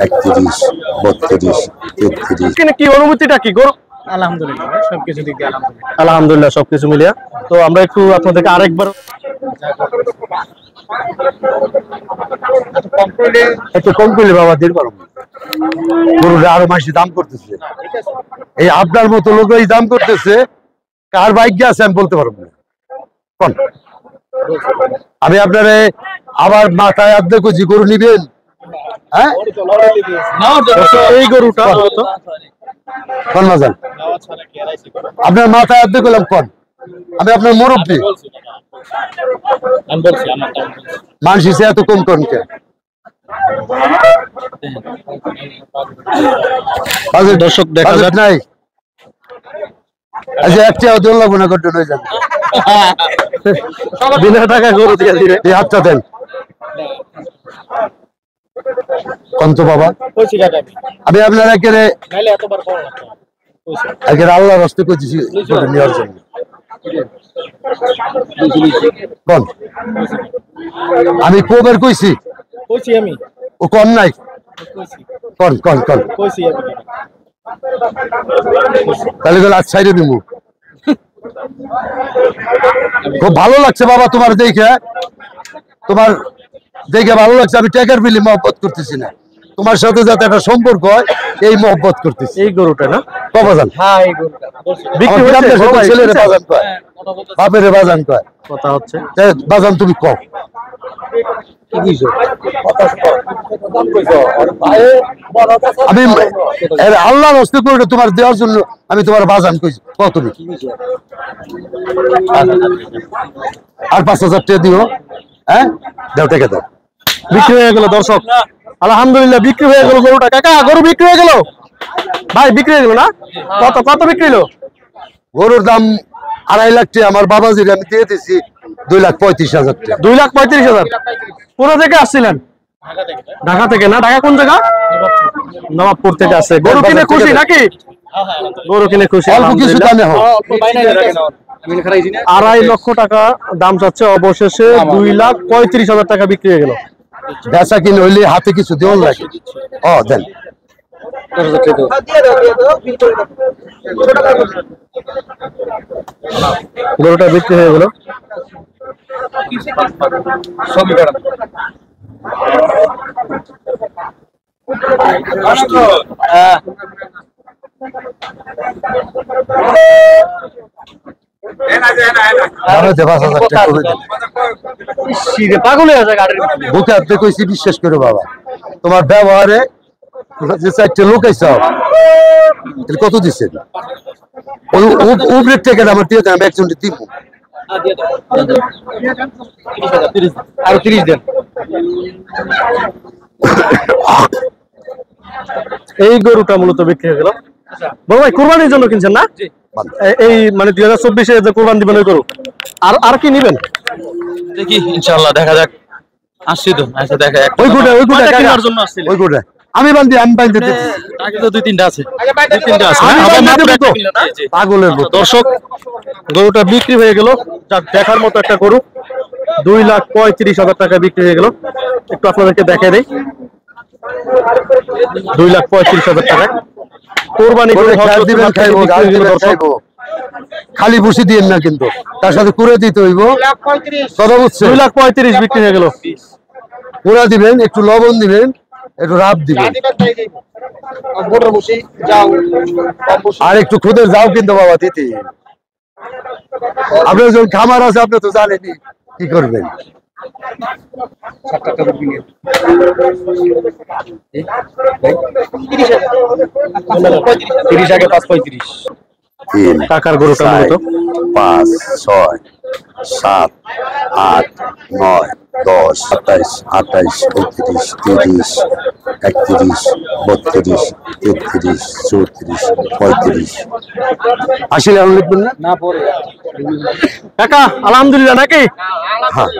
31, 32, 33। কি অনুভূতিটা কি গরু? আলহামদুলিল্লাহ সবকিছু দিক দিয়ে আলহামদুলিল্লাহ সবকিছু মিলিয়ে। তো আমরা একটু আপনাদেরকে আরেকবার একটু কম করলে বাবা দিন পারো। গরুটা আরো মাসি দাম করতেছে, এই আপনার মতো লোক এই দাম করতেছে, কার ভাগ্য আছে আমি বলতে পারবো না। আমি আপনারে আবার মাথায় আর্ধেক যে গরু নিবেন, হ্যাঁ এই গরুটা কোন মাজান আপনার মাথায় আর্ধেক করলাম কোন, আমি আপনার মুরব্বী মানুষ হিসেবে এত কম করেন কে? দর্শক দেখা যায় নাই আচ্ছা একটা ওজন লাগবো না ঘটনা হয়ে যাবে বিনা টাকা গরু দিয়ে দিবে। এই হাতটা দেন কন্ত বাবা, আমি আপনার একেবারে আল্লাহর রাস্তে করছি নেওয়ার জন্য। কোন আমি কবের কইছি আমি ও কম নাই কোন কোন কোন তাহলে গেলে আজ সাইডে দিব। খুব ভালো লাগছে বাবা তোমার দেখে, তোমার দেখে ভালো লাগছে। আমি টাকার বিলি মহব্বত করতেছি না, তোমার সাথে যাতে একটা সম্পর্ক হয় এই মহব্বত করতেছি। এই গরুটা না বাজান ছেলের বাজান কয়, বাপের বাজান কয়, কথা হচ্ছে বাজান তুমি কম আমি আল্লাহ হস্তে করে তোমার দেওয়ার জন্য আমি তোমার বাজান কইছি। কত তুমি আর 5,000 টাকা দিও, হ্যাঁ দাও টাকা দাও। বিক্রি হয়ে গেল দর্শক, আলহামদুলিল্লাহ বিক্রি হয়ে গেল গরুটা। কাকা গরু বিক্রি হয়ে গেল ভাই, বিক্রি হয়ে গেল না? কত কত বিক্রি হলো? গরুর দাম 2.5 লাখ টাকা, আমার বাবাজির আমি দিয়ে দিয়েছি 2,35,000 টাকা। 2,35,000। কোথা থেকে আসছিলেন? ঢাকা থেকে না? ঢাকা কোন জায়গা? নবাবপুর থেকে আসছে। গরু কিনে খুশি নাকি? গরু কিনে খুশি, অল্প কিছু দামে হয়। 2.5 লক্ষ টাকা দাম চাচ্ছে, অবশেষে 2,35,000 টাকা বিক্রি হয়ে গেল। বেচা কিনে হইলে হাতে কিছু দেওয়ার লাগে। ও দেন গরুটা বিক্রি হয়ে গেল। বিশ্বাস করো বাবা, তোমার ব্যবহারে যে 4টে লোক আইসা কত দিচ্ছে উপরের থেকে আমার দিয়ে দেন, আমি একজনকে দিব আরো 30 দেন। এই গরুটা মূলত বিক্রি হয়ে গেল। বড় ভাই কুরবানির জন্য কিনছেন না? এই মানে 2024-এ যে কুরবানি দিবেন ওই গরু, আর কি নিবেন দেখি ইনশাআল্লাহ, দেখা যাক। আসছি তো, আচ্ছা দেখা যাক। ওই গরুটা কেনার জন্য আসছিল। ওই গরুটা আমি বান্ধি দিতেছি। আগে তো 2-3টা আছে, পাগলের মতো। দর্শক গরুটা বিক্রি হয়ে গেল, যা দেখার মতো একটা গরু। 2,35,000 টাকা বিক্রি হয়ে গেল। একটু আপনাদেরকে দেখাই দেই, 2,35,000 টাকা কোরবানি করে খালি বসে দিয়েন না, কিন্তু তার সাথে করে দিতে হইব। 2,35,000 বিক্রি হয়ে গেল। পুরা দিবেন, একটু লবণ দিবেন, একটু রাব দিবেন, আর একটু খুদের যাও কিন্তু বাবা দিতে। আপনার যখন খামার আছে আপনি তো জানেনি কি করবেন। টাকার গরুটা মূলত 5, 6, 7, 8, 9, 10, 27, 28, 29, 30, 31, 32, 33, 34, 35। আসলে আমি লিখবেন না পরে কাকা আলহামদুলিল্লাহ নাকি? হ্যাঁ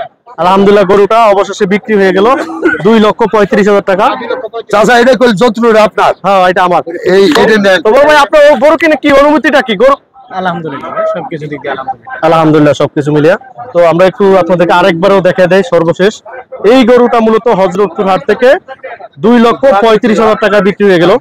আলহামদুলিল্লাহ গরুটা অবশেষে বিক্রি হয়ে গেল 2,35,000 টাকা। চাচা এটা কইল যন্ত্রটা আপনার? হ্যাঁ এটা আমার। এই এটা নেন। তো ভাই আপনার গরু কিনে কি অনুভূতিটা কি? গরু আলহামদুলিল্লাহ সবকিছু দিক দিয়ে আলহামদুলিল্লাহ। আলহামদুলিল্লাহ সবকিছু মিলিয়ে। তো আমরা একটু আপনাদেরকে আরেকবারও দেখে দেই সর্বশেষ। এই গরুটা মূলত হযরতপুর হাট থেকে 2,35,000 টাকা বিক্রি হয়ে গেল।